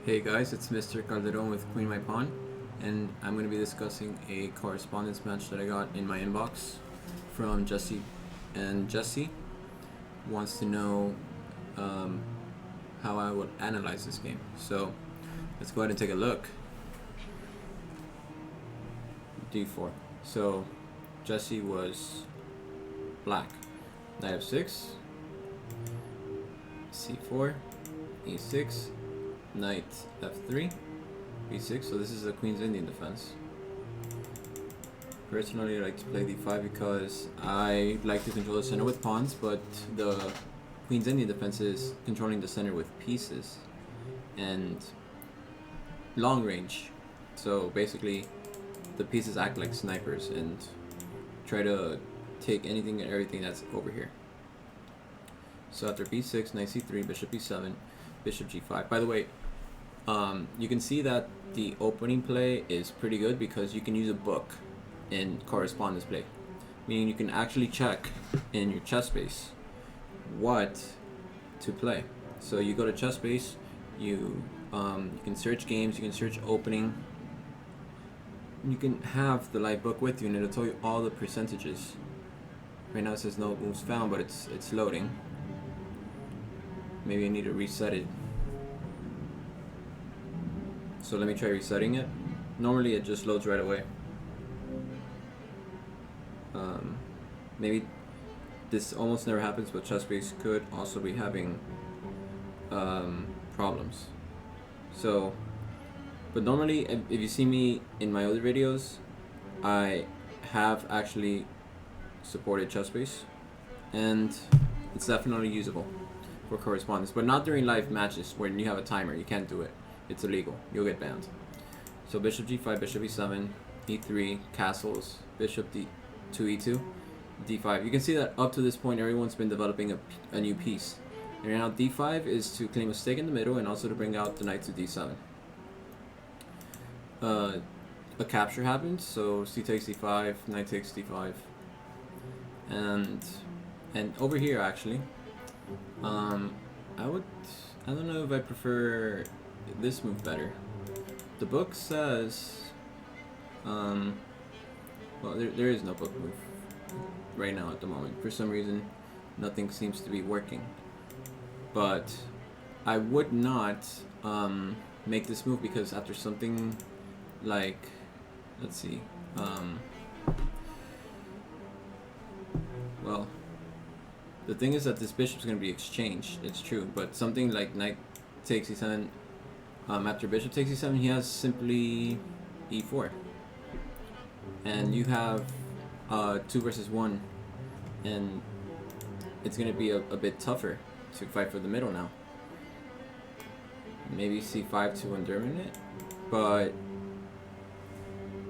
Hey guys, it's Mr. Calderon with Queen My Pawn, and I'm going to be discussing a correspondence match that I got in my inbox from Jesse. And Jesse wants to know um, how I would analyze this game. So let's go ahead and take a look. D4. So Jesse was black. Knight f6, c4, e6, knight f3, b6. So this is the Queen's Indian defense. Personally, I like to play d5 because I like to control the center with pawns, but the Queen's Indian defense is controlling the center with pieces and long range. So basically, the pieces act like snipers and try to take anything and everything that's over here. So after b6, knight c3, bishop e7, bishop g5. By the way, you can see that the opening play is pretty good because you can use a book in correspondence play, meaning you can actually check in your chess base what to play. So you go to chess base, you can search games, you can search opening, you can have the live book with you and it'll tell you all the percentages. Right now it says no moves found, but it's loading. Maybe I need to reset it. So let me try resetting it. Normally it just loads right away. Maybe this almost never happens, but ChessBase could also be having problems. So, but normally if you see me in my other videos, I have actually supported ChessBase, and it's definitely usable for correspondence, but not during live matches when you have a timer. You can't do it. It's illegal. You'll get banned. So bishop g5, bishop e7, e3, castles, bishop d2, e2, d5. You can see that up to this point, everyone's been developing a new piece. And right now, d5 is to claim a stake in the middle and also to bring out the knight to d7. A capture happens, so c takes d5, knight takes d5, and over here actually, I don't know if I prefer this move better. The book says, well, there is no book move right now at the moment. For some reason, nothing seems to be working. But I would not make this move because after something like, let's see, well, the thing is that this bishop's going to be exchanged. It's true, but something like knight takes e7. After bishop takes e7, he has simply e4, and you have 2 versus 1, and it's going to be a bit tougher to fight for the middle now. Maybe c5 to undermine it, but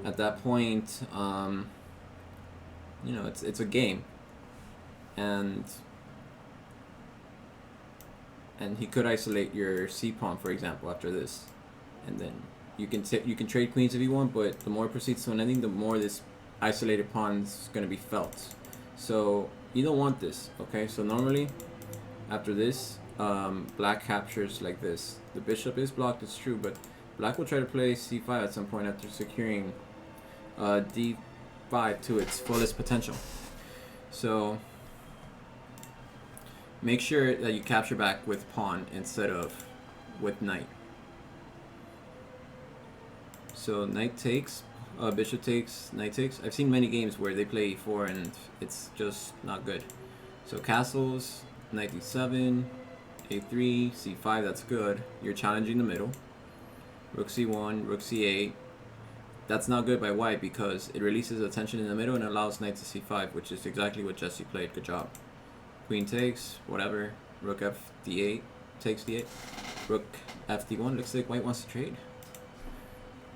at that point, you know, it's a game, and he could isolate your c pawn, for example, after this, and then you can trade queens if you want, but the more it proceeds to an ending, the more this isolated pawn is going to be felt. So you don't want this, okay? So normally after this, black captures like this. The bishop is blocked, it's true, but black will try to play c5 at some point after securing d5 to its fullest potential. So make sure that you capture back with pawn instead of with knight. So knight takes, bishop takes, knight takes. I've seen many games where they play e4 and it's just not good. So castles, knight d7, a3, c5, that's good. You're challenging the middle. Rook c1, rook c8. That's not good by white because it releases the tension in the middle and allows knight to c5, which is exactly what Jesse played. Good job. Queen takes, whatever. Rook f d8, takes d8. Rook f d1, looks like white wants to trade.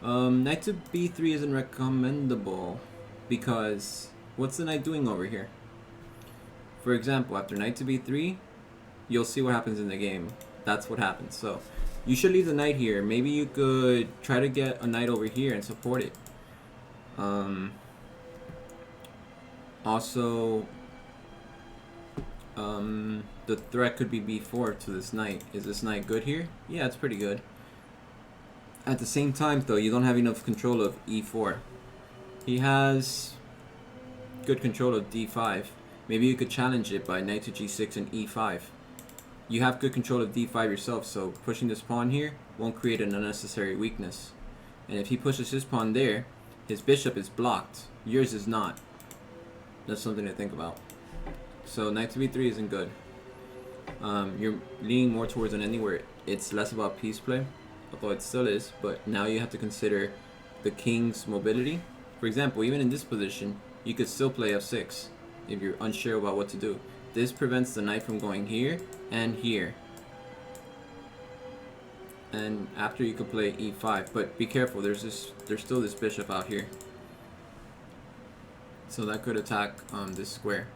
Knight to b3 isn't recommendable because what's the knight doing over here? For example, after knight to b3, you'll see what happens in the game. That's what happens. So you should leave the knight here. Maybe you could try to get a knight over here and support it. Also, the threat could be b4 to this knight. Is this knight good here? Yeah, it's pretty good. At the same time, though, you don't have enough control of e4. He has good control of d5. Maybe you could challenge it by knight to g6 and e5. You have good control of d5 yourself, so pushing this pawn here won't create an unnecessary weakness. And if he pushes his pawn there, his bishop is blocked. Yours is not. That's something to think about. So knight to b3 isn't good. You're leaning more towards an ending where it's less about piece play, although it still is, but now you have to consider the king's mobility. For example, even in this position, you could still play f6 if you're unsure about what to do. This prevents the knight from going here and here. And after you could play e5, but be careful, there's still this bishop out here. So that could attack this square.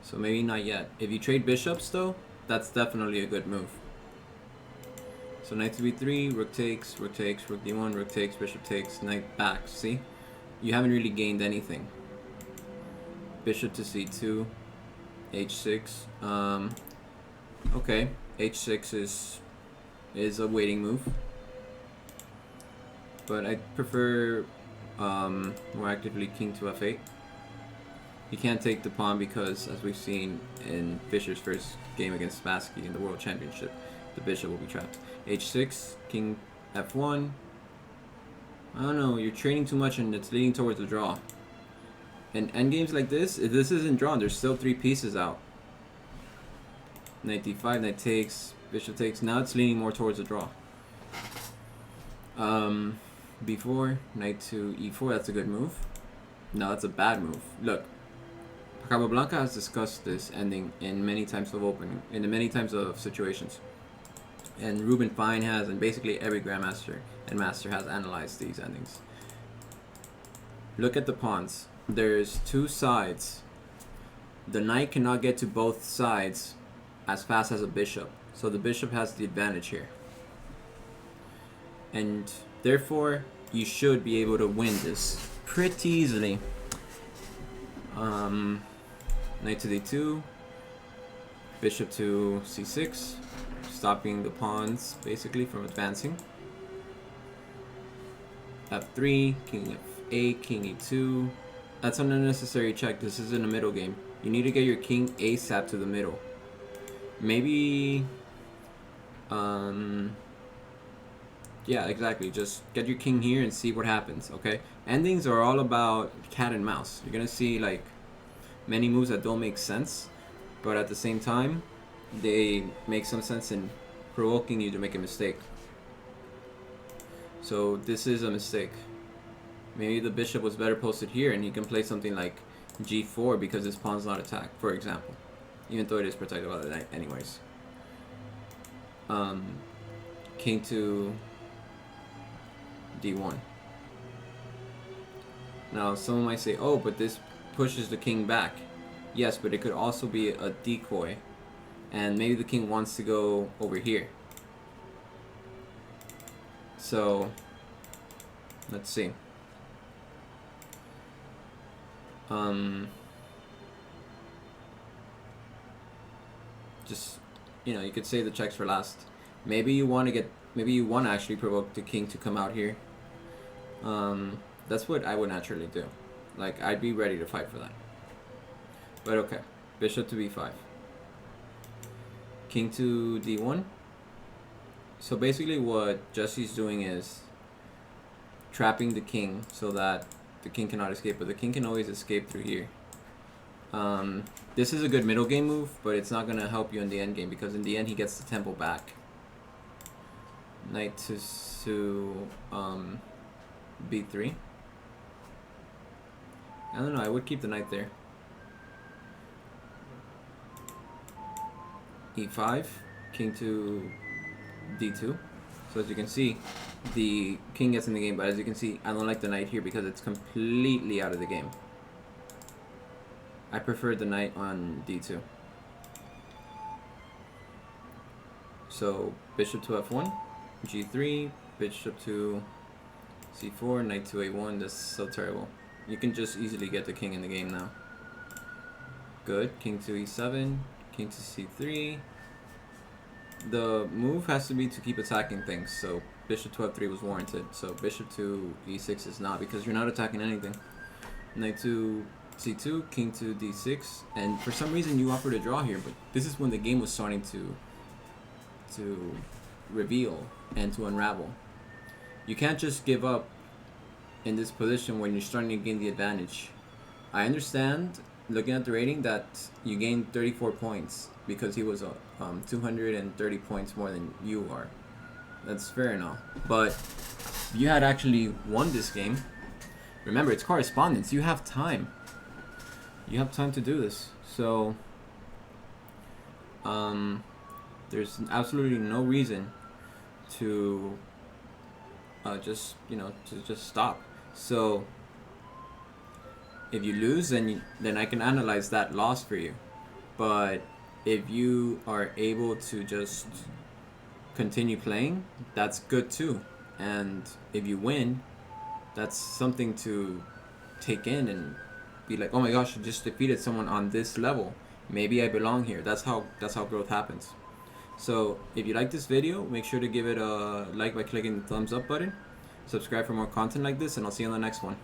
So maybe not yet. If you trade bishops though, that's definitely a good move. So knight to b3, rook takes, rook d1, rook takes, bishop takes, knight back. See? You haven't really gained anything. Bishop to c2, h6. Okay, h6 is a waiting move, but I prefer more actively king to f8. You can't take the pawn because, as we've seen in Fischer's first game against Spassky in the World Championship, the bishop will be trapped. h6, king f1. I don't know, you're training too much and it's leading towards a draw. And endgames like this, if this isn't drawn, there's still 3 pieces out. Knight d5, knight takes, bishop takes. Now it's leaning more towards a draw. b4, knight to e4, that's a good move. No, that's a bad move. Look, Capablanca has discussed this ending in many types of situations. And Ruben Fine has, and basically every grandmaster and master has analyzed these endings. Look at the pawns. There's 2 sides. The knight cannot get to both sides as fast as a bishop. So the bishop has the advantage here. And therefore, you should be able to win this pretty easily. Knight to d2, bishop to c6, stopping the pawns basically from advancing. f3, king f8, king e2. That's an unnecessary check. This isn't a middle game. You need to get your king ASAP to the middle. Maybe, yeah, exactly. Just get your king here and see what happens, okay? Endings are all about cat and mouse. You're gonna see like many moves that don't make sense, but at the same time, they make some sense in provoking you to make a mistake. So this is a mistake. Maybe the bishop was better posted here and he can play something like g4 because his pawn's not attacked, for example. Even though it is protected by the knight anyways. King to d1. Now someone might say, oh, but this pushes the king back. Yes, but it could also be a decoy. And maybe the king wants to go over here. So, let's see. Just, you know, you could save the checks for last. Maybe you want to actually provoke the king to come out here. That's what I would naturally do. Like, I'd be ready to fight for that. But okay, bishop to b5. King to d1. So basically what Jesse's doing is trapping the king so that the king cannot escape, but the king can always escape through here. This is a good middle game move, but it's not going to help you in the end game because in the end he gets the tempo back. Knight to b3. I don't know, I would keep the knight there. e5, king to d2. So as you can see, the king gets in the game, but as you can see, I don't like the knight here because it's completely out of the game. I prefer the knight on d2. So bishop to f1, g3, bishop to c4, knight to a1. That's so terrible. You can just easily get the king in the game now. Good. King to e7, king to c3, the move has to be to keep attacking things. So bishop to f3 was warranted. So bishop to e6 is not, because you're not attacking anything. Knight to c2, king to d6, and for some reason you offered a draw here, but this is when the game was starting to reveal and to unravel. You can't just give up in this position when you're starting to gain the advantage. I understand, looking at the rating, that you gained 34 points because he was 230 points more than you are. That's fair enough. But if you had actually won this game, remember, it's correspondence. You have time. You have time to do this. So there's absolutely no reason to just stop. So if you lose, then I can analyze that loss for you. But if you are able to just continue playing, that's good too. And if you win, that's something to take in and be like, oh my gosh, I just defeated someone on this level. Maybe I belong here. That's how growth happens. So if you like this video, make sure to give it a like by clicking the thumbs up button. Subscribe for more content like this, and I'll see you on the next one.